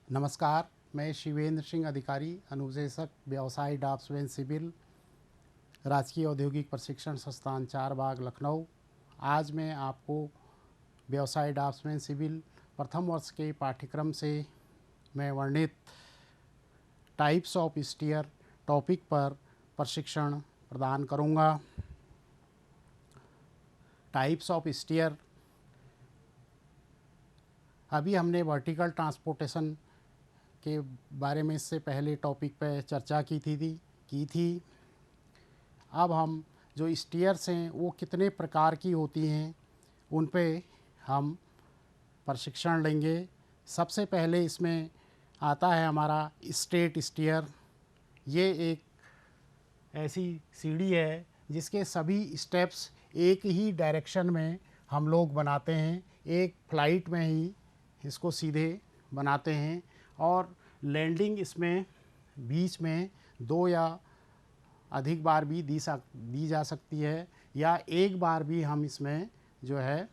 नमस्कार, मैं शिवेंद्र सिंह अधिकारी, अनुदेशक व्यवसाय डॉक्सवेन सिविल, राजकीय औद्योगिक प्रशिक्षण संस्थान चारबाग लखनऊ। आज मैं आपको व्यवसाय डॉक्सवेन सिविल प्रथम वर्ष के पाठ्यक्रम से मैं वर्णित टाइप्स ऑफ स्टीयर टॉपिक पर प्रशिक्षण प्रदान करूंगा। टाइप्स ऑफ स्टीयर, अभी हमने वर्टिकल ट्रांसपोर्टेशन के बारे में इससे पहले टॉपिक पे चर्चा की थी। अब हम जो स्टीयर्स हैं वो कितने प्रकार की होती हैं उन पे हम प्रशिक्षण लेंगे। सबसे पहले इसमें आता है हमारा स्ट्रेट स्टीयर। ये एक ऐसी सीढ़ी है जिसके सभी स्टेप्स एक ही डायरेक्शन में हम लोग बनाते हैं, एक फ्लाइट में ही इसको सीधे बनाते हैं और लैंडिंग इसमें बीच में 2 या अधिक बार भी दी जा सकती है, या एक बार भी हम इसमें जो है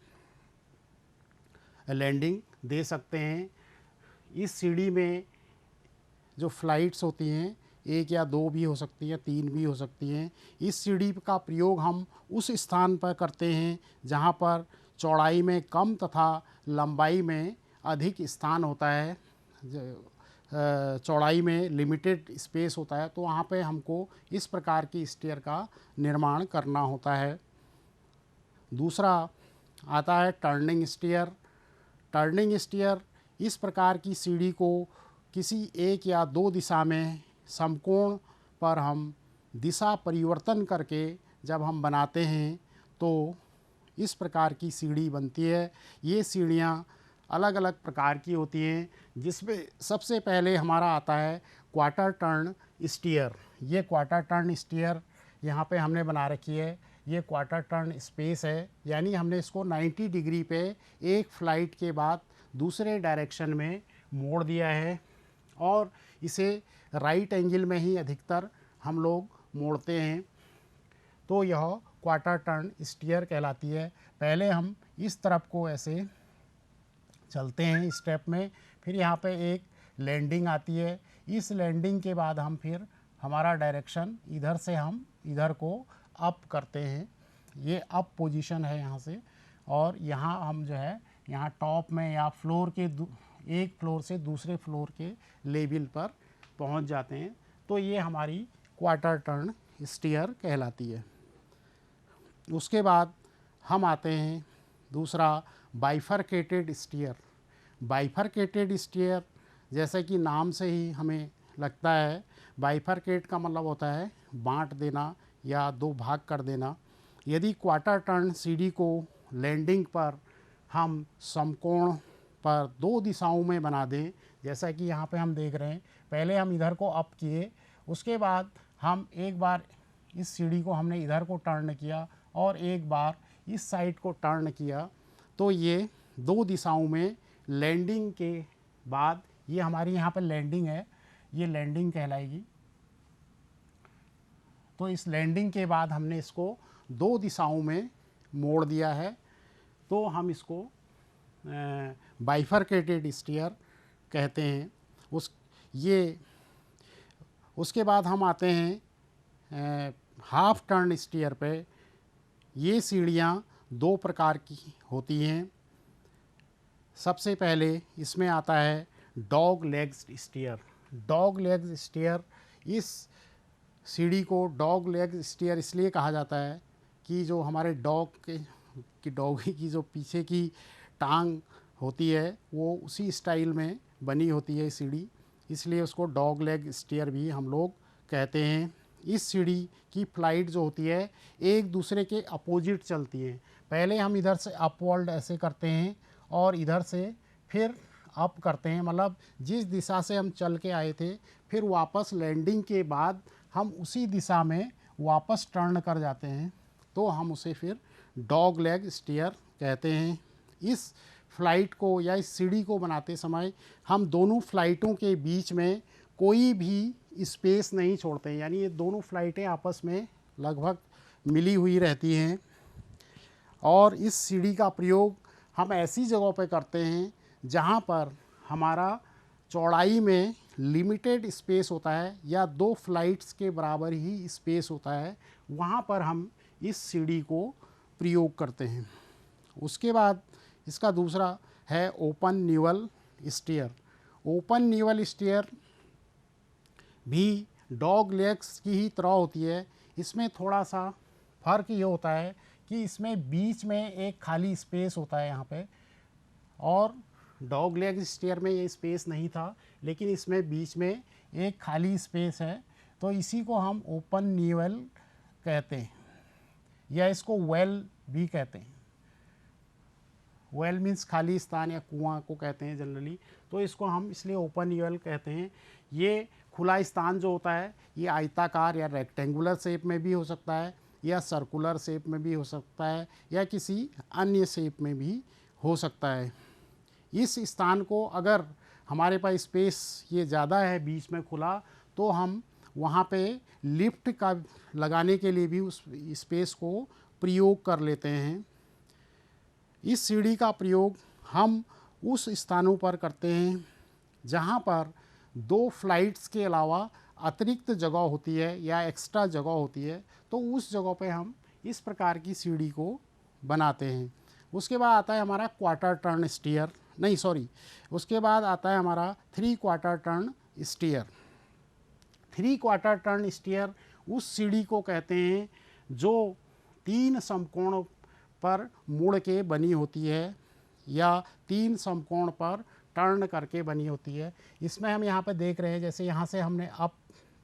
लैंडिंग दे सकते हैं। इस सीढ़ी में जो फ्लाइट्स होती हैं 1 या 2 भी हो सकती हैं, 3 भी हो सकती हैं। इस सीढ़ी का प्रयोग हम उस स्थान पर करते हैं जहाँ पर चौड़ाई में कम तथा लंबाई में अधिक स्थान होता है। चौड़ाई में लिमिटेड स्पेस होता है, तो वहाँ पे हमको इस प्रकार की स्टेयर का निर्माण करना होता है। दूसरा आता है टर्निंग स्टेयर। टर्निंग स्टेयर इस प्रकार की सीढ़ी को किसी एक या 2 दिशा में समकोण पर हम दिशा परिवर्तन करके जब हम बनाते हैं तो इस प्रकार की सीढ़ी बनती है। ये सीढ़ियाँ अलग अलग प्रकार की होती हैं, जिसमें सबसे पहले हमारा आता है क्वार्टर टर्न स्टीयर। ये क्वार्टर टर्न स्टीयर यहाँ पे हमने बना रखी है। ये क्वार्टर टर्न स्पेस है, यानी हमने इसको 90 डिग्री पे एक फ्लाइट के बाद दूसरे डायरेक्शन में मोड़ दिया है और इसे राइट एंगल में ही अधिकतर हम लोग मोड़ते हैं, तो यह क्वार्टर टर्न स्टीयर कहलाती है। पहले हम इस तरफ को ऐसे चलते हैं स्टेप में, फिर यहाँ पे एक लैंडिंग आती है। इस लैंडिंग के बाद हम फिर हमारा डायरेक्शन इधर से हम इधर को अप करते हैं। ये अप पोजीशन है यहाँ से, और यहाँ हम जो है यहाँ टॉप में या फ्लोर के एक फ्लोर से दूसरे फ्लोर के लेवल पर पहुँच जाते हैं। तो ये हमारी क्वार्टर टर्न स्टीयर कहलाती है। उसके बाद हम आते हैं दूसरा बाइफरकेटेड स्टीयर। बाइफरकेटेड स्टीयर जैसे कि नाम से ही हमें लगता है, बाइफरकेट का मतलब होता है बांट देना या 2 भाग कर देना। यदि क्वार्टर टर्न सीढ़ी को लैंडिंग पर हम समकोण पर 2 दिशाओं में बना दें, जैसा कि यहाँ पे हम देख रहे हैं, पहले हम इधर को अप किए, उसके बाद हम एक बार इस सीढ़ी को हमने इधर को टर्न किया और एक बार इस साइड को टर्न किया, तो ये 2 दिशाओं में लैंडिंग के बाद, ये हमारी यहाँ पर लैंडिंग है, ये लैंडिंग कहलाएगी। तो इस लैंडिंग के बाद हमने इसको 2 दिशाओं में मोड़ दिया है, तो हम इसको बाइफरकेटेड स्टीयर कहते हैं। उसके बाद हम आते हैं हाफ टर्न स्टीयर पे। ये सीढ़ियाँ 2 प्रकार की होती हैं। सबसे पहले इसमें आता है dog legs stair. Dog legs stair, इस सीढ़ी को डॉग लेग स्टीयर इसलिए कहा जाता है कि जो हमारे डॉगी की जो पीछे की टांग होती है वो उसी स्टाइल में बनी होती है सीढ़ी, इसलिए उसको डॉग लेग स्टीयर भी हम लोग कहते हैं। इस सीढ़ी की फ्लाइट जो होती है एक दूसरे के अपोजिट चलती है। पहले हम इधर से अपवर्ड ऐसे करते हैं और इधर से फिर अप करते हैं, मतलब जिस दिशा से हम चल के आए थे फिर वापस लैंडिंग के बाद हम उसी दिशा में वापस टर्न कर जाते हैं, तो हम उसे फिर डॉग लेग स्टीयर कहते हैं। इस फ्लाइट को या इस सीढ़ी को बनाते समय हम दोनों फ्लाइटों के बीच में कोई भी स्पेस नहीं छोड़ते हैं, यानी ये दोनों फ्लाइटें आपस में लगभग मिली हुई रहती हैं। और इस सीढ़ी का प्रयोग हम ऐसी जगहों पर करते हैं जहाँ पर हमारा चौड़ाई में लिमिटेड स्पेस होता है या 2 फ्लाइट्स के बराबर ही स्पेस होता है, वहाँ पर हम इस सीढ़ी को प्रयोग करते हैं। उसके बाद इसका दूसरा है ओपन न्यूअल स्टेयर। ओपन न्यूअल स्टेयर भी डॉग लेग्स की ही तरह होती है। इसमें थोड़ा सा फ़र्क ये होता है कि इसमें बीच में एक खाली स्पेस होता है यहाँ पे, और डॉग लेग स्टेयर में ये स्पेस नहीं था, लेकिन इसमें बीच में एक खाली स्पेस है, तो इसी को हम ओपन न्यूअल कहते हैं, या इसको वेल भी कहते हैं। वेल मीन्स खाली स्थान या कुआं को कहते हैं जनरली, तो इसको हम इसलिए ओपन न्यूअल कहते हैं। ये खुला स्थान जो होता है ये आयताकार या रेक्टेंगुलर शेप में भी हो सकता है, या सर्कुलर शेप में भी हो सकता है, या किसी अन्य शेप में भी हो सकता है। इस स्थान को अगर हमारे पास स्पेस ये ज़्यादा है बीच में खुला, तो हम वहाँ पे लिफ्ट का लगाने के लिए भी उस स्पेस को प्रयोग कर लेते हैं। इस सीढ़ी का प्रयोग हम उस स्थानों पर करते हैं जहाँ पर 2 फ्लाइट्स के अलावा अतिरिक्त जगह होती है या एक्स्ट्रा जगह होती है, तो उस जगह पे हम इस प्रकार की सीढ़ी को बनाते हैं। उसके बाद आता है हमारा क्वार्टर टर्न स्टीयर, नहीं सॉरी, उसके बाद आता है हमारा 3 quarter turn stair. 3 quarter turn stair उस सीढ़ी को कहते हैं जो 3 समकोण पर मुड़ के बनी होती है या 3 समकोण पर टर्न करके बनी होती है। इसमें हम यहाँ पे देख रहे हैं, जैसे यहाँ से हमने अप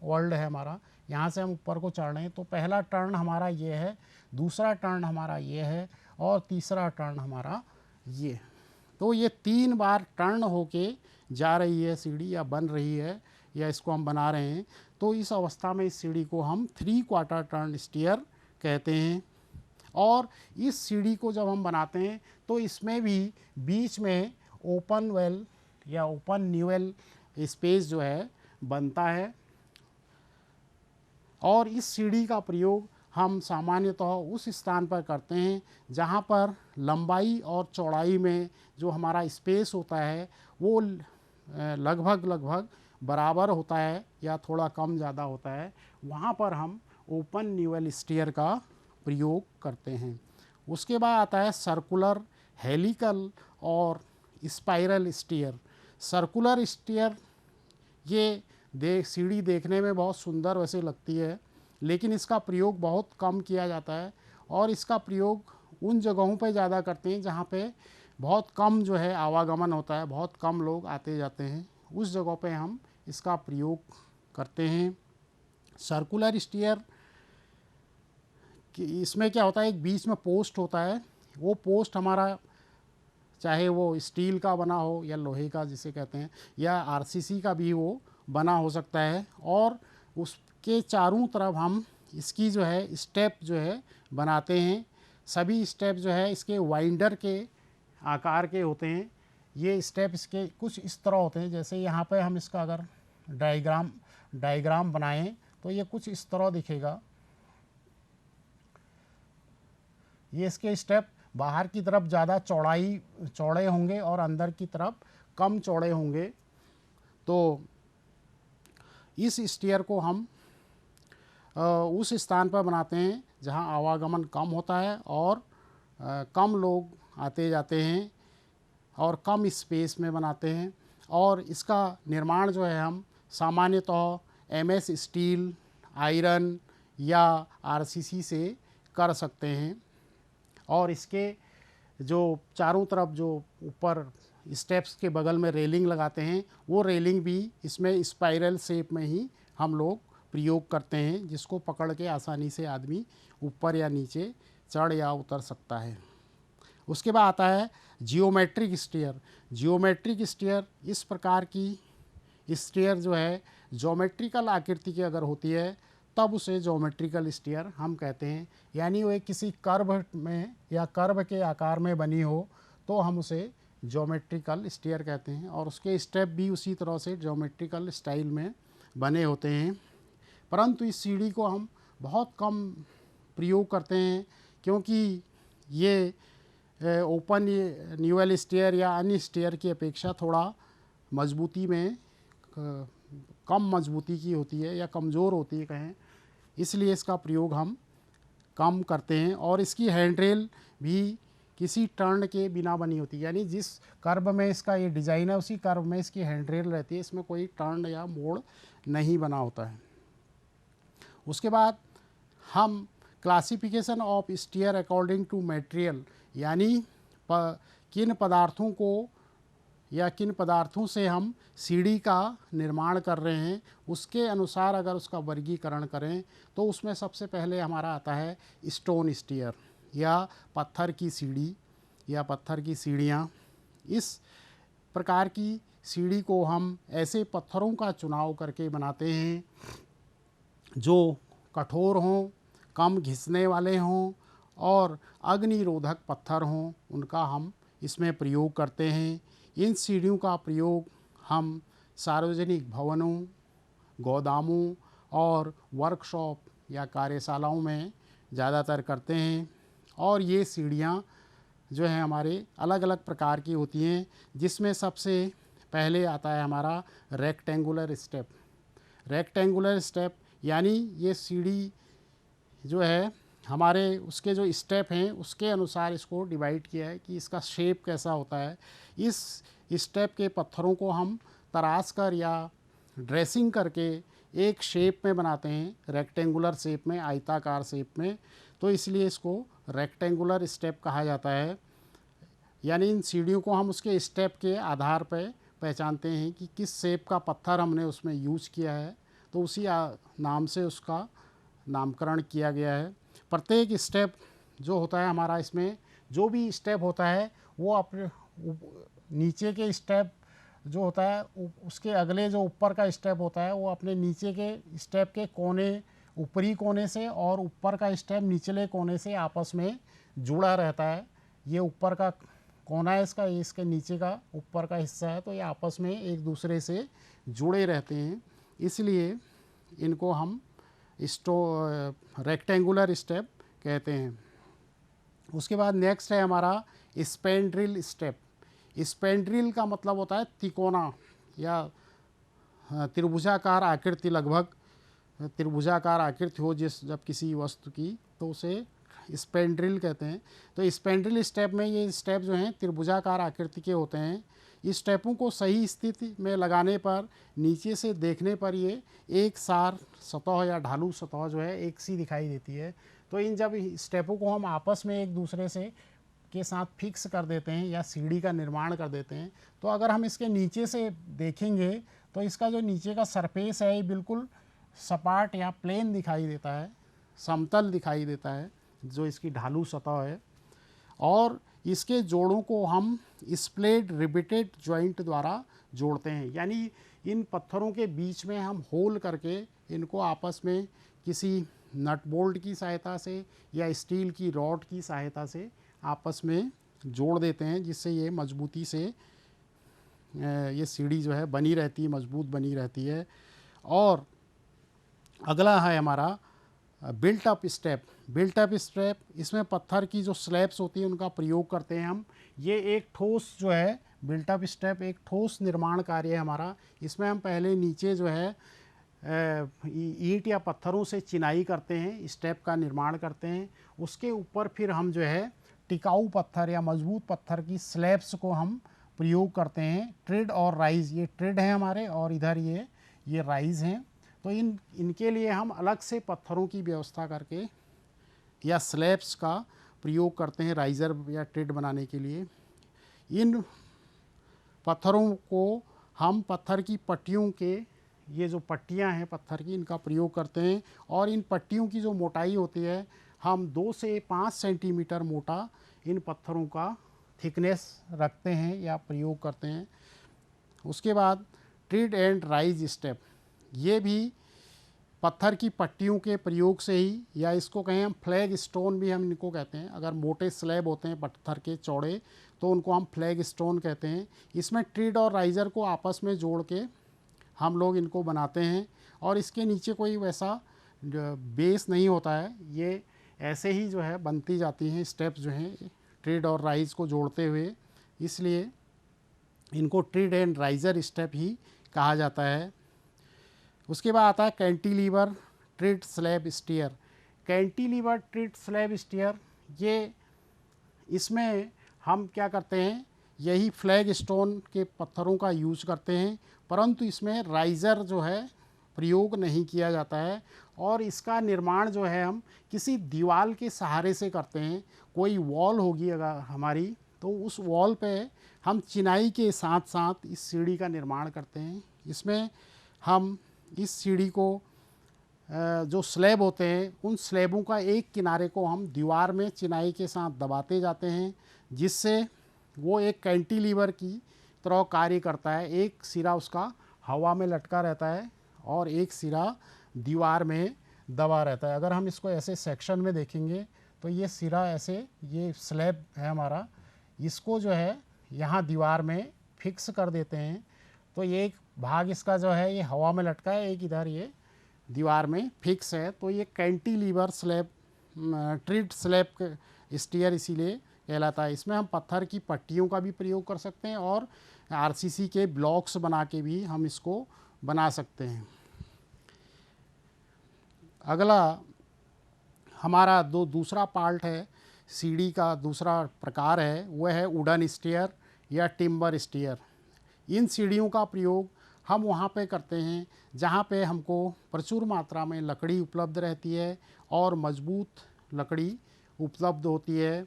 वर्ल्ड है हमारा, यहाँ से हम ऊपर को चढ़ रहे हैं, तो पहला टर्न हमारा ये है, दूसरा टर्न हमारा ये है, और तीसरा टर्न हमारा ये। तो ये 3 बार टर्न होके जा रही है सीढ़ी, या बन रही है, या इसको हम बना रहे हैं। तो इस अवस्था में इस सीढ़ी को हम 3 क्वार्टर टर्न स्टीयर कहते हैं। और इस सीढ़ी को जब हम बनाते हैं तो इसमें भी बीच में ओपन वेल या ओपन न्यूअल स्पेस जो है बनता है, और इस सीढ़ी का प्रयोग हम सामान्यतः उस स्थान पर करते हैं जहाँ पर लंबाई और चौड़ाई में जो हमारा स्पेस होता है वो लगभग बराबर होता है या थोड़ा कम ज़्यादा होता है, वहाँ पर हम ओपन न्यूअल स्टीयर का प्रयोग करते हैं। उसके बाद आता है सर्कुलर, हेलिकल और स्पाइरल स्टीयर। सर्कुलर स्टीयर ये सीढ़ी देखने में बहुत सुंदर वैसे लगती है, लेकिन इसका प्रयोग बहुत कम किया जाता है, और इसका प्रयोग उन जगहों पे ज़्यादा करते हैं जहाँ पे बहुत कम जो है आवागमन होता है, बहुत कम लोग आते जाते हैं, उस जगह पे हम इसका प्रयोग करते हैं। सर्कुलर स्टीयर कि इसमें क्या होता है, एक बीच में पोस्ट होता है, वो पोस्ट हमारा चाहे वो स्टील का बना हो या लोहे का जिसे कहते हैं, या आरसीसी का भी वो बना हो सकता है, और उसके चारों तरफ हम इसकी जो है स्टेप जो है बनाते हैं। सभी स्टेप जो है इसके वाइंडर के आकार के होते हैं। ये स्टेप इसके कुछ इस तरह होते हैं, जैसे यहाँ पे हम इसका अगर डायग्राम बनाएं तो ये कुछ इस तरह दिखेगा। ये इसके स्टेप बाहर की तरफ ज़्यादा चौड़े होंगे और अंदर की तरफ कम चौड़े होंगे। तो इस स्टीयर को हम उस स्थान पर बनाते हैं जहां आवागमन कम होता है और कम लोग आते जाते हैं, और कम स्पेस में बनाते हैं। और इसका निर्माण जो है हम सामान्यतः एमएस स्टील, आयरन या आरसीसी से कर सकते हैं। और इसके जो चारों तरफ जो ऊपर स्टेप्स के बगल में रेलिंग लगाते हैं, वो रेलिंग भी इसमें स्पाइरल शेप में ही हम लोग प्रयोग करते हैं, जिसको पकड़ के आसानी से आदमी ऊपर या नीचे चढ़ या उतर सकता है। उसके बाद आता है जियोमेट्रिक स्टीयर। जियोमेट्रिक स्टीयर इस प्रकार की स्टीयर जो है ज्योमेट्रिकल आकृति की अगर होती है तब उसे ज्योमेट्रिकल स्टीयर हम कहते हैं। यानी वो एक किसी कर्व में या कर्व के आकार में बनी हो तो हम उसे ज्योमेट्रिकल स्टीयर कहते हैं, और उसके स्टेप भी उसी तरह से ज्योमेट्रिकल स्टाइल में बने होते हैं। परंतु इस सीढ़ी को हम बहुत कम प्रयोग करते हैं, क्योंकि ये ओपन न्यूअल स्टीयर या अन्य स्टीयर की अपेक्षा थोड़ा मजबूती में कम मजबूती की होती है या कमज़ोर होती है कहें, इसलिए इसका प्रयोग हम कम करते हैं। और इसकी हैंडरेल भी किसी टर्न के बिना बनी होती है, यानी जिस कर्व में इसका ये डिज़ाइन है उसी कर्व में इसकी हैंडरेल रहती है, इसमें कोई टर्न या मोड़ नहीं बना होता है। उसके बाद हम classification of stair according to material, यानी किन पदार्थों को या किन पदार्थों से हम सीढ़ी का निर्माण कर रहे हैं उसके अनुसार अगर उसका वर्गीकरण करें तो उसमें सबसे पहले हमारा आता है स्टोन स्टीयर या पत्थर की सीढ़ी या पत्थर की सीढ़ियाँ। इस प्रकार की सीढ़ी को हम ऐसे पत्थरों का चुनाव करके बनाते हैं जो कठोर हों, कम घिसने वाले हों और अग्निरोधक पत्थर हों, उनका हम इसमें प्रयोग करते हैं। इन सीढ़ियों का प्रयोग हम सार्वजनिक भवनों, गोदामों और वर्कशॉप या कार्यशालाओं में ज़्यादातर करते हैं। और ये सीढ़ियाँ जो हैं हमारे अलग अलग प्रकार की होती हैं, जिसमें सबसे पहले आता है हमारा रेक्टेंगुलर स्टेप। रेक्टेंगुलर स्टेप यानी ये सीढ़ी जो है हमारे उसके जो स्टेप हैं उसके अनुसार इसको डिवाइड किया है कि इसका शेप कैसा होता है। इस स्टेप के पत्थरों को हम तराश कर या ड्रेसिंग करके एक शेप में बनाते हैं, रेक्टेंगुलर शेप में, आयताकार शेप में, तो इसलिए इसको रेक्टेंगुलर स्टेप कहा जाता है। यानी इन सीढ़ियों को हम उसके स्टेप के आधार पर पहचानते हैं कि किस शेप का पत्थर हमने उसमें यूज़ किया है, तो उसी नाम से उसका नामकरण किया गया है। प्रत्येक स्टेप जो होता है हमारा, इसमें जो भी स्टेप होता है वो अपने नीचे के स्टेप जो होता है उसके अगले जो ऊपर का स्टेप होता है वो अपने नीचे के स्टेप के कोने, ऊपरी कोने से और ऊपर का स्टेप निचले कोने से आपस में जुड़ा रहता है। ये ऊपर का कोना है इसका, ये इसके नीचे का ऊपर का हिस्सा है, तो ये आपस में एक दूसरे से जुड़े रहते हैं, इसलिए इनको हम रेक्टेंगुलर स्टेप कहते हैं। उसके बाद नेक्स्ट है हमारा स्पैंड्रिल स्टेप। स्पैंड्रिल का मतलब होता है तिकोना या त्रिभुजाकार आकृति, लगभग त्रिभुजाकार आकृति हो जिस जब किसी वस्तु की, तो उसे स्पैंड्रिल कहते हैं। तो स्पैंड्रिल स्टेप में ये स्टेप जो हैं त्रिभुजाकार आकृति के होते हैं। इस स्टेपों को सही स्थिति में लगाने पर नीचे से देखने पर ये एक सार सतह या ढालू सतह जो है एक सी दिखाई देती है। तो इन जब स्टेपों को हम आपस में एक दूसरे से के साथ फिक्स कर देते हैं या सीढ़ी का निर्माण कर देते हैं, तो अगर हम इसके नीचे से देखेंगे तो इसका जो नीचे का सरफेस है ये बिल्कुल सपाट या प्लेन दिखाई देता है, समतल दिखाई देता है, जो इसकी ढालू सतह है। और इसके जोड़ों को हम स्प्लेट रिबिटेड जॉइंट द्वारा जोड़ते हैं, यानी इन पत्थरों के बीच में हम होल करके इनको आपस में किसी नट बोल्ट की सहायता से या स्टील की रॉड की सहायता से आपस में जोड़ देते हैं, जिससे ये मजबूती से ये सीढ़ी जो है बनी रहती है, मजबूत बनी रहती है। और अगला है हमारा built up step. Built up step, इसमें पत्थर की जो स्लैब्स होती हैं उनका प्रयोग करते हैं हम। ये एक ठोस जो है बिल्ट अप स्टेप एक ठोस निर्माण कार्य है हमारा। इसमें हम पहले नीचे जो है ईंट या पत्थरों से चिनाई करते हैं, स्टेप का निर्माण करते हैं। उसके ऊपर फिर हम जो है टिकाऊ पत्थर या मजबूत पत्थर की स्लैब्स को हम प्रयोग करते हैं। ट्रिड और राइज, ये ट्रिड हैं हमारे और इधर ये राइज हैं। तो इनके लिए हम अलग से पत्थरों की व्यवस्था करके या स्लैब्स का प्रयोग करते हैं राइज़र या ट्रिड बनाने के लिए। इन पत्थरों को हम पत्थर की पट्टियों के, ये जो पट्टियां हैं पत्थर की, इनका प्रयोग करते हैं। और इन पट्टियों की जो मोटाई होती है, हम 2 से 5 सेंटीमीटर मोटा इन पत्थरों का थिकनेस रखते हैं या प्रयोग करते हैं। उसके बाद ट्रिड एंड राइज स्टेप, ये भी पत्थर की पट्टियों के प्रयोग से ही, या इसको कहें हम फ्लैग स्टोन भी हम इनको कहते हैं। अगर मोटे स्लैब होते हैं पत्थर के चौड़े तो उनको हम फ्लैग स्टोन कहते हैं। इसमें ट्रिड और राइज़र को आपस में जोड़ के हम लोग इनको बनाते हैं। और इसके नीचे कोई वैसा बेस नहीं होता है, ये ऐसे ही जो है बनती जाती हैं स्टेप्स जो हैं ट्रिड और राइज को जोड़ते हुए। इसलिए इनको ट्रिड एंड राइजर स्टेप ही कहा जाता है। उसके बाद आता है cantilever tread slab stair. Cantilever tread slab stair, ये इसमें हम क्या करते हैं, यही फ्लैग स्टोन के पत्थरों का यूज करते हैं, परंतु इसमें राइज़र जो है प्रयोग नहीं किया जाता है, और इसका निर्माण जो है हम किसी दीवार के सहारे से करते हैं। कोई वॉल होगी अगर हमारी, तो उस वॉल पे हम चिनाई के साथ साथ इस सीढ़ी का निर्माण करते हैं। इसमें हम इस सीढ़ी को जो स्लैब होते हैं, उन स्लैबों का एक किनारे को हम दीवार में चिनाई के साथ दबाते जाते हैं, जिससे वो एक कैंटिलीवर की तरह कार्य करता है। एक सिरा उसका हवा में लटका रहता है और एक सिरा दीवार में दबा रहता है। अगर हम इसको ऐसे सेक्शन में देखेंगे तो ये सिरा ऐसे, ये स्लैब है हमारा, इसको जो है यहाँ दीवार में फिक्स कर देते हैं, तो ये एक भाग इसका जो है ये हवा में लटका है, एक इधर ये दीवार में फिक्स है। तो ये कैंटिलीवर स्लैब ट्रिड स्लैब स्टीयर इसीलिए कहलाता है। इसमें हम पत्थर की पट्टियों का भी प्रयोग कर सकते हैं और आरसीसी के ब्लॉक्स बना के भी हम इसको बना सकते हैं। अगला हमारा दूसरा पार्ट है, सीढ़ी का दूसरा प्रकार है, वह है वुडन स्टीयर या टिम्बर स्टीयर। इन सीढ़ियों का प्रयोग हम वहाँ पे करते हैं जहाँ पे हमको प्रचुर मात्रा में लकड़ी उपलब्ध रहती है और मजबूत लकड़ी उपलब्ध होती है।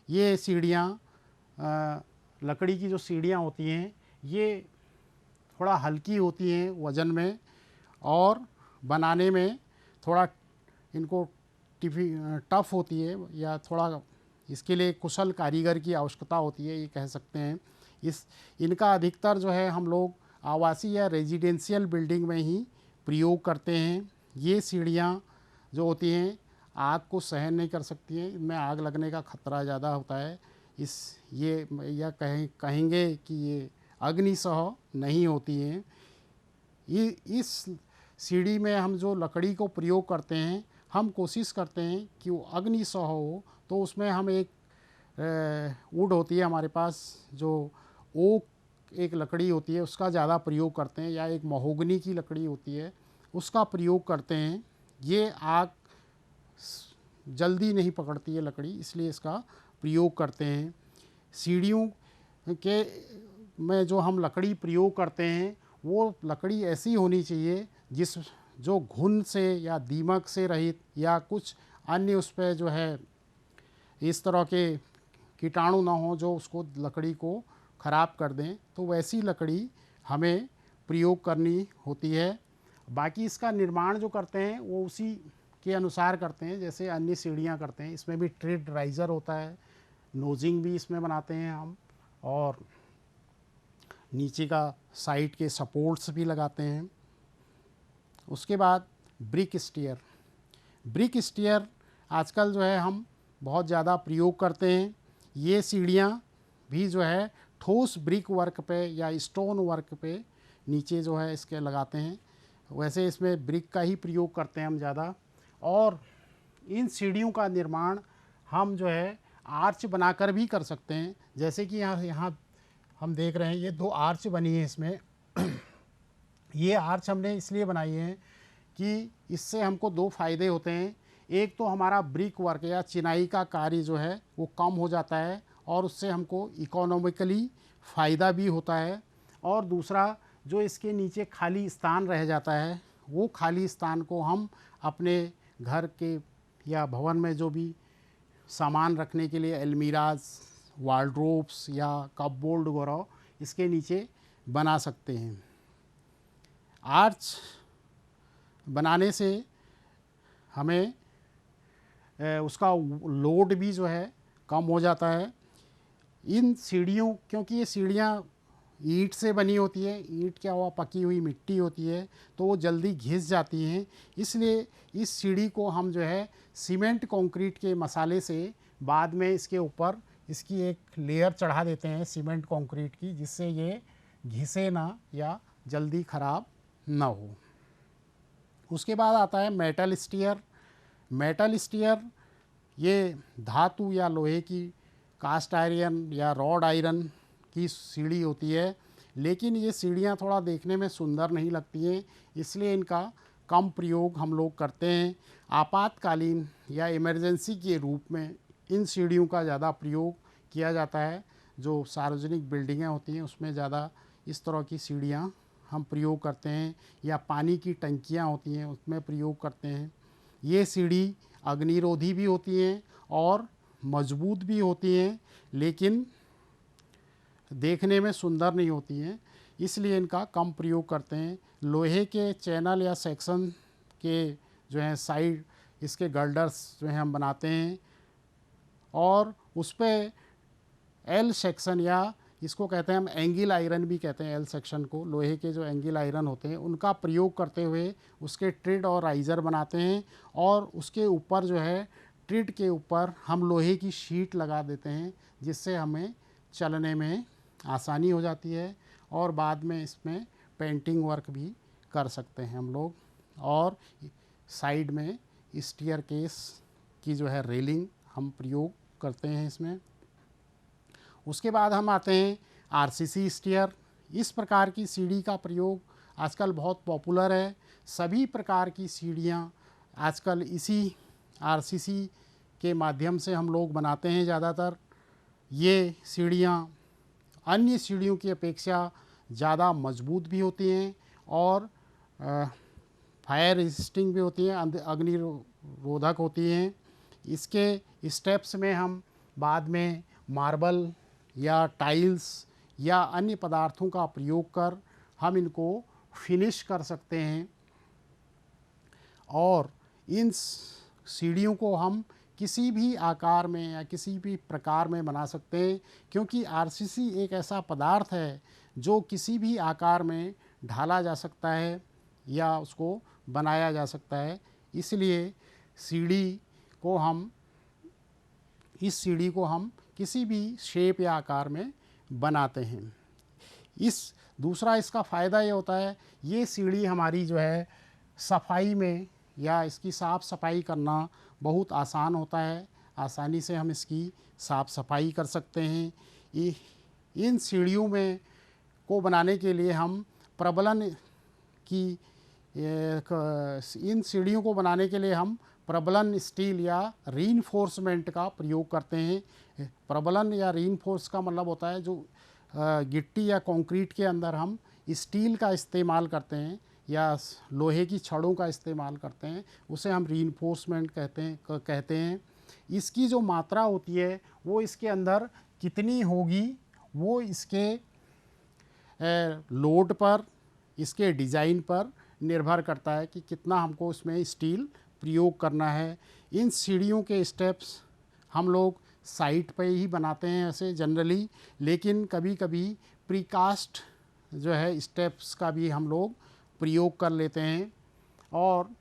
ये सीढ़ियाँ, लकड़ी की जो सीढ़ियाँ होती हैं, ये थोड़ा हल्की होती हैं वज़न में, और बनाने में थोड़ा इनको टफ़ होती है, या थोड़ा इसके लिए कुशल कारीगर की आवश्यकता होती है, ये कह सकते हैं। इनका अधिकतर जो है हम लोग आवासीय या रेजिडेंशियल बिल्डिंग में ही प्रयोग करते हैं। ये सीढ़ियाँ जो होती हैं आग को सहन नहीं कर सकती हैं, इनमें आग लगने का खतरा ज़्यादा होता है। या कहेंगे कि ये अग्निसह नहीं होती हैं। इस सीढ़ी में हम जो लकड़ी को प्रयोग करते हैं, हम कोशिश करते हैं कि वो अग्निसह हो, तो उसमें हम एक वुड होती है हमारे पास, जो ओक एक लकड़ी होती है, उसका ज़्यादा प्रयोग करते हैं, या एक महोगनी की लकड़ी होती है उसका प्रयोग करते हैं। ये आग जल्दी नहीं पकड़ती है लकड़ी, इसलिए इसका प्रयोग करते हैं। सीढ़ियों के में जो हम लकड़ी प्रयोग करते हैं, वो लकड़ी ऐसी होनी चाहिए जो घुन से या दीमक से रहित, या कुछ अन्य उस पर जो है इस तरह के कीटाणु ना हो जो उसको लकड़ी को ख़राब कर दें, तो वैसी लकड़ी हमें प्रयोग करनी होती है। बाकी इसका निर्माण जो करते हैं वो उसी के अनुसार करते हैं जैसे अन्य सीढ़ियाँ करते हैं। इसमें भी ट्रिड राइज़र होता है, नोजिंग भी इसमें बनाते हैं हम, और नीचे का साइड के सपोर्ट्स भी लगाते हैं। उसके बाद ब्रिक स्टीयर। ब्रिक स्टीयर आजकल जो है हम बहुत ज़्यादा प्रयोग करते हैं। ये सीढ़ियाँ भी जो है ठोस ब्रिक वर्क पे या स्टोन वर्क पे नीचे जो है इसके लगाते हैं। वैसे इसमें ब्रिक का ही प्रयोग करते हैं हम ज़्यादा। और इन सीढ़ियों का निर्माण हम जो है आर्च बनाकर भी कर सकते हैं, जैसे कि यहाँ हम देख रहे हैं ये दो आर्च बनी है इसमें। ये आर्च हमने इसलिए बनाई है कि इससे हमको दो फायदे होते हैं। एक तो हमारा ब्रिक वर्क या चिनाई का कार्य जो है वो कम हो जाता है, और उससे हमको इकोनॉमिकली फ़ायदा भी होता है। और दूसरा, जो इसके नीचे खाली स्थान रह जाता है, वो खाली स्थान को हम अपने घर के या भवन में जो भी सामान रखने के लिए अलमीराज, वार्डरोब्स या कपबोर्ड वगैरह इसके नीचे बना सकते हैं। आर्च बनाने से हमें उसका लोड भी जो है कम हो जाता है। इन सीढ़ियों, क्योंकि ये सीढ़ियाँ ईंट से बनी होती है, ईंट क्या हुआ पकी हुई मिट्टी होती है, तो वो जल्दी घिस जाती हैं। इसलिए इस सीढ़ी को हम जो है सीमेंट कंक्रीट के मसाले से बाद में इसके ऊपर इसकी एक लेयर चढ़ा देते हैं सीमेंट कंक्रीट की, जिससे ये घिसे ना या जल्दी ख़राब ना हो। उसके बाद आता है मेटल स्टीयर। मेटल स्टीयर ये धातु या लोहे की, कास्ट आयरन या रॉड आयरन की सीढ़ी होती है, लेकिन ये सीढ़ियाँ थोड़ा देखने में सुंदर नहीं लगती हैं, इसलिए इनका कम प्रयोग हम लोग करते हैं। आपातकालीन या इमरजेंसी के रूप में इन सीढ़ियों का ज़्यादा प्रयोग किया जाता है। जो सार्वजनिक बिल्डिंगें होती हैं उसमें ज़्यादा इस तरह की सीढ़ियाँ हम प्रयोग करते हैं, या पानी की टंकियाँ होती हैं उसमें प्रयोग करते हैं। ये सीढ़ी अग्निरोधी भी होती हैं और मजबूत भी होती हैं, लेकिन देखने में सुंदर नहीं होती हैं, इसलिए इनका कम प्रयोग करते हैं। लोहे के चैनल या सेक्शन के जो हैं साइड, इसके गर्डर्स जो हैं हम बनाते हैं, और उस पर एल सेक्शन, या इसको कहते हैं हम एंगिल आयरन भी कहते हैं एल सेक्शन को, लोहे के जो एंगिल आयरन होते हैं उनका प्रयोग करते हुए उसके ट्रिड और राइज़र बनाते हैं, और उसके ऊपर जो है ट्रिड के ऊपर हम लोहे की शीट लगा देते हैं, जिससे हमें चलने में आसानी हो जाती है, और बाद में इसमें पेंटिंग वर्क भी कर सकते हैं हम लोग। और साइड में स्टीयर केस की जो है रेलिंग हम प्रयोग करते हैं इसमें। उसके बाद हम आते हैं आरसीसी स्टीयर। इस प्रकार की सीढ़ी का प्रयोग आजकल बहुत पॉपुलर है। सभी प्रकार की सीढ़ियाँ आजकल इसी आरसीसी के माध्यम से हम लोग बनाते हैं ज़्यादातर। ये सीढ़ियाँ अन्य सीढ़ियों की अपेक्षा ज़्यादा मजबूत भी होती हैं और फायर रेजिस्टिंग भी होती हैं, अग्निरोधक होती हैं। इसके स्टेप्स में हम बाद में मार्बल या टाइल्स या अन्य पदार्थों का प्रयोग कर हम इनको फिनिश कर सकते हैं, और इन सीढ़ियों को हम किसी भी आकार में या किसी भी प्रकार में बना सकते हैं, क्योंकि आरसीसी एक ऐसा पदार्थ है जो किसी भी आकार में ढाला जा सकता है या उसको बनाया जा सकता है। इसलिए इस सीढ़ी को हम किसी भी शेप या आकार में बनाते हैं। दूसरा इसका फ़ायदा ये होता है, ये सीढ़ी हमारी जो है सफाई में या इसकी साफ़ सफाई करना बहुत आसान होता है। आसानी से हम इसकी साफ़ सफाई कर सकते हैं। इन सीढ़ियों में को बनाने के लिए हम प्रबलन की इन सीढ़ियों को बनाने के लिए हम प्रबलन स्टील या रीइंफोर्समेंट का प्रयोग करते हैं। प्रबलन या रीइंफोर्स का मतलब होता है जो गिट्टी या कंक्रीट के अंदर हम स्टील का इस्तेमाल करते हैं या लोहे की छड़ों का इस्तेमाल करते हैं, उसे हम रीइंफोर्समेंट कहते हैं। इसकी जो मात्रा होती है वो इसके अंदर कितनी होगी वो इसके लोड पर, इसके डिज़ाइन पर निर्भर करता है कि कितना हमको उसमें स्टील प्रयोग करना है। इन सीढ़ियों के स्टेप्स हम लोग साइट पे ही बनाते हैं ऐसे जनरली, लेकिन कभी कभी प्रीकास्ट जो है स्टेप्स का भी हम लोग प्रयोग कर लेते हैं। और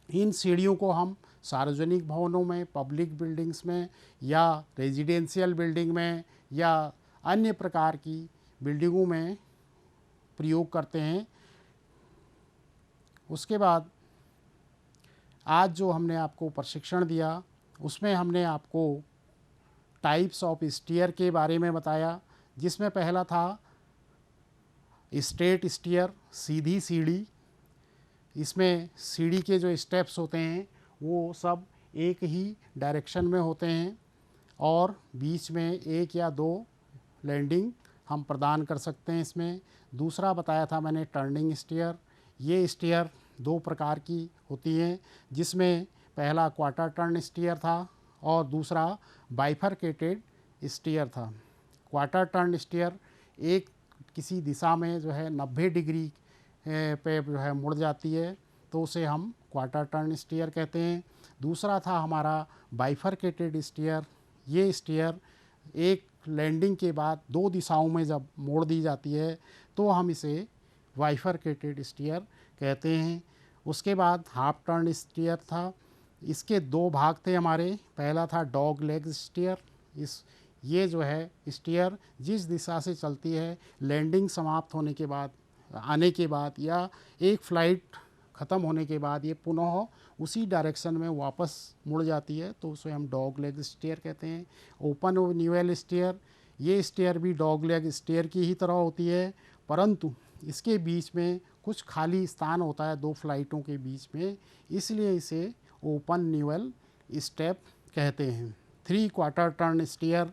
इन सीढ़ियों को हम सार्वजनिक भवनों में, पब्लिक बिल्डिंग्स में या रेजिडेंशियल बिल्डिंग में या अन्य प्रकार की बिल्डिंगों में प्रयोग करते हैं। उसके बाद आज जो हमने आपको प्रशिक्षण दिया उसमें हमने आपको टाइप्स ऑफ स्टीयर के बारे में बताया, जिसमें पहला था स्ट्रेट स्टीयर, सीधी सीढ़ी। इसमें सीढ़ी के जो स्टेप्स होते हैं वो सब एक ही डायरेक्शन में होते हैं और बीच में एक या दो लैंडिंग हम प्रदान कर सकते हैं इसमें। दूसरा बताया था मैंने टर्निंग स्टीयर। ये स्टीयर दो प्रकार की होती हैं, जिसमें पहला क्वार्टर टर्न स्टीयर था और दूसरा बाइफरकेटेड स्टीयर था। क्वार्टर टर्न स्टीयर एक किसी दिशा में जो है 90 डिग्री पे जो है मुड़ जाती है, तो उसे हम क्वार्टर टर्न स्टीयर कहते हैं। दूसरा था हमारा बाइफरकेटेड स्टीयर। ये स्टीयर एक लैंडिंग के बाद दो दिशाओं में जब मोड़ दी जाती है तो हम इसे बाइफरकेटेड स्टीयर कहते हैं। उसके बाद हाफ टर्न स्टीयर था। इसके दो भाग थे हमारे। पहला था डॉग लेग स्टीयर। ये जो है स्टीयर जिस दिशा से चलती है लैंडिंग समाप्त होने के बाद, आने के बाद या एक फ़्लाइट ख़त्म होने के बाद ये पुनः उसी डायरेक्शन में वापस मुड़ जाती है, तो उसे हम डॉग लेग स्टीयर कहते हैं। ओपन न्यूएल स्टीयर, ये स्टेयर भी डॉग लेग स्टेयर की ही तरह होती है, परंतु इसके बीच में कुछ खाली स्थान होता है 2 फ्लाइटों के बीच में, इसलिए इसे ओपन न्यूअल स्टेप कहते हैं। 3 क्वार्टर टर्न स्टेयर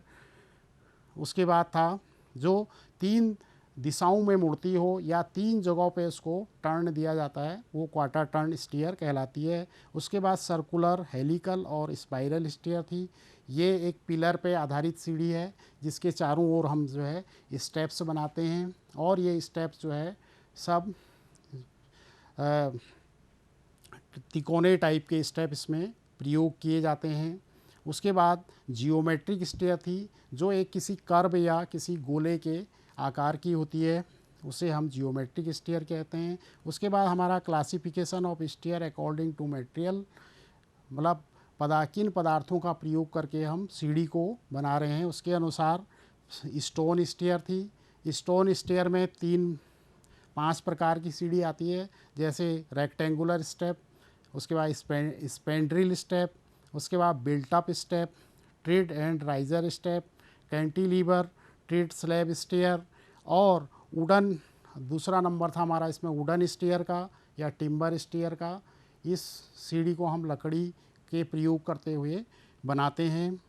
उसके बाद था जो 3 दिशाओं में मुड़ती हो या 3 जगहों पे उसको टर्न दिया जाता है, वो क्वार्टर टर्न स्टीयर कहलाती है। उसके बाद सर्कुलर, हेलिकल और स्पाइरल स्टीयर थी। ये एक पिलर पे आधारित सीढ़ी है जिसके चारों ओर हम जो है स्टेप्स बनाते हैं, और ये स्टेप्स जो है सब तिकोने टाइप के स्टेप इसमें प्रयोग किए जाते हैं। उसके बाद जियोमेट्रिक स्टेयर थी जो एक किसी कर्व या किसी गोले के आकार की होती है, उसे हम जियोमेट्रिक स्टेयर कहते हैं। उसके बाद हमारा classification of stair according to material, मतलब किन पदार्थों का प्रयोग करके हम सीढ़ी को बना रहे हैं, उसके अनुसार स्टोन स्टेयर थी। स्टोन स्टेयर में 5 प्रकार की सीढ़ी आती है, जैसे रेक्टेंगुलर स्टेप, उसके बाद स्पेंड्रिल स्टेप, उसके बाद built up step, tread and riser step, cantilever, tread slab stair और वुडन। दूसरा नंबर था हमारा इसमें वुडन स्टेयर का या टिम्बर स्टेयर का। इस सीढ़ी को हम लकड़ी के प्रयोग करते हुए बनाते हैं।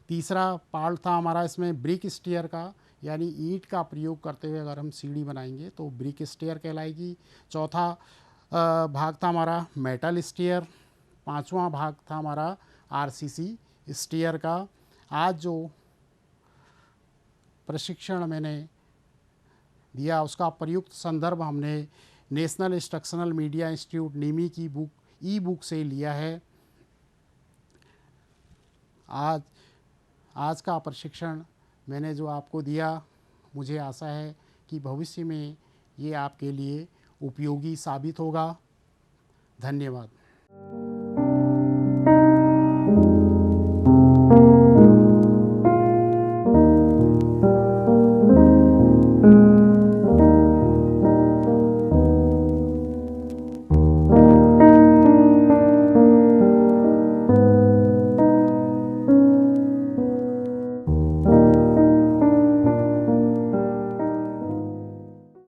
तीसरा पार्ट था हमारा इसमें ब्रिक स्टेयर का, यानी ईंट का प्रयोग करते हुए अगर हम सीढ़ी बनाएंगे तो ब्रिक स्टेयर कहलाएगी। चौथा भाग था हमारा मेटल स्टेयर। पांचवा भाग था हमारा आरसीसी स्टेयर का। आज जो प्रशिक्षण मैंने दिया उसका प्रयुक्त संदर्भ हमने नेशनल इंस्ट्रक्शनल मीडिया इंस्टीट्यूट नीमी की बुक से लिया है। आज का प्रशिक्षण मैंने जो आपको दिया, मुझे आशा है कि भविष्य में ये आपके लिए उपयोगी साबित होगा। धन्यवाद।